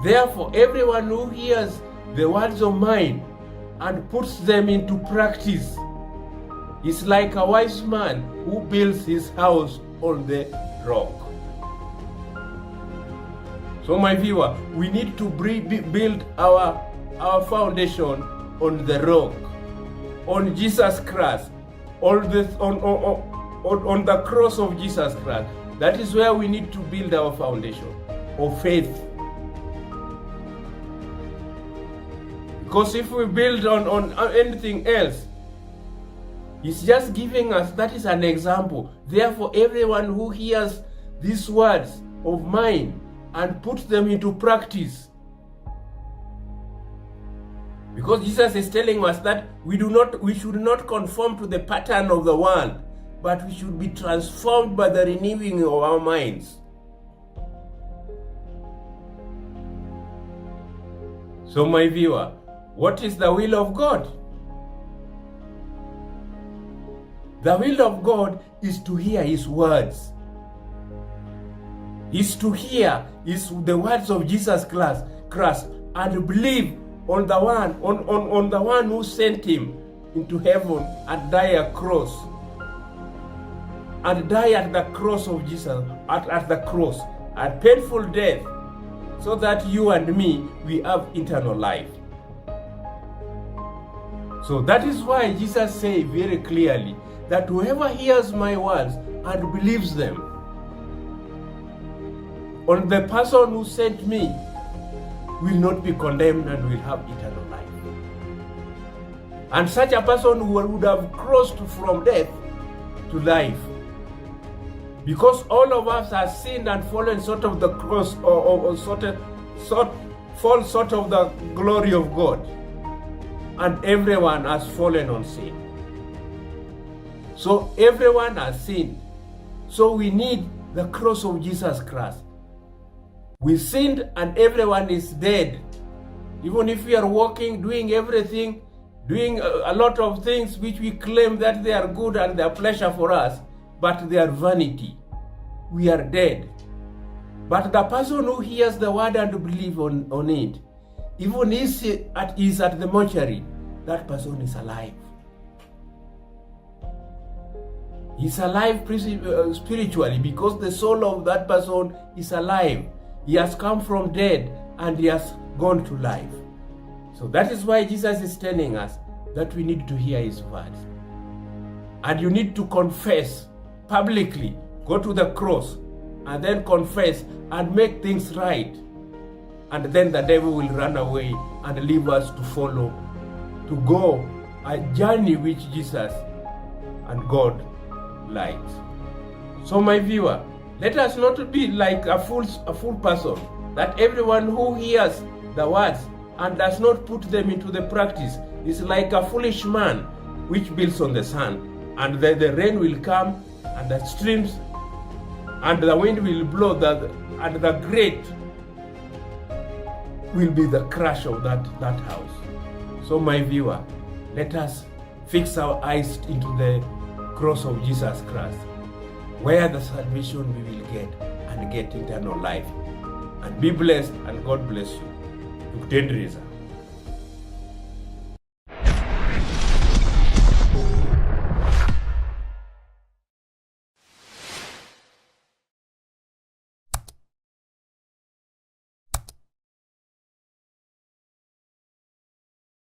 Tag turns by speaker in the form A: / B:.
A: Therefore, everyone who hears the words of mine and puts them into practice is like a wise man who builds his house on the rock. So my viewer, we need to build our foundation on the rock, on Jesus Christ, on the cross of Jesus Christ. That is where we need to build our foundation of faith. Because if we build on anything else, He's just giving us, that is an example. Therefore, everyone who hears these words of mine and puts them into practice. Because Jesus is telling us that we should not conform to the pattern of the world, but we should be transformed by the renewing of our minds. So my viewer, what is the will of God? The will of God is to hear His words. Is to hear the words of Jesus Christ and believe on the one who sent Him into heaven and die a cross. And die at the cross of Jesus, at the cross, a painful death, so that you and me, we have eternal life. So that is why Jesus said very clearly that whoever hears my words and believes them on the person who sent me will not be condemned and will have eternal life. And such a person would have crossed from death to life. Because all of us have sinned and fallen short of the cross, fall short of the glory of God. And everyone has fallen on sin. So everyone has sinned. So we need the cross of Jesus Christ. We sinned and everyone is dead. Even if we are walking, doing everything, doing a lot of things which we claim that they are good and they are pleasure for us, but they are vanity. We are dead. But the person who hears the word and believes on it, even is at the mortuary, that person is alive. He's alive spiritually because the soul of that person is alive. He has come from dead and he has gone to life. So that is why Jesus is telling us that we need to hear His words. And you need to confess publicly, go to the cross, and then confess and make things right. And then the devil will run away and leave us to follow, to go a journey which Jesus and God likes. So my viewer, let us not be like a fool person, that everyone who hears the words and does not put them into the practice is like a foolish man which builds on the sand. And the rain will come and the streams and the wind will blow and the great will be the crash of that house. So my viewer, let us fix our eyes into the cross of Jesus Christ, where the salvation we will get and get eternal life. And be blessed and God bless you. Tukutendriza.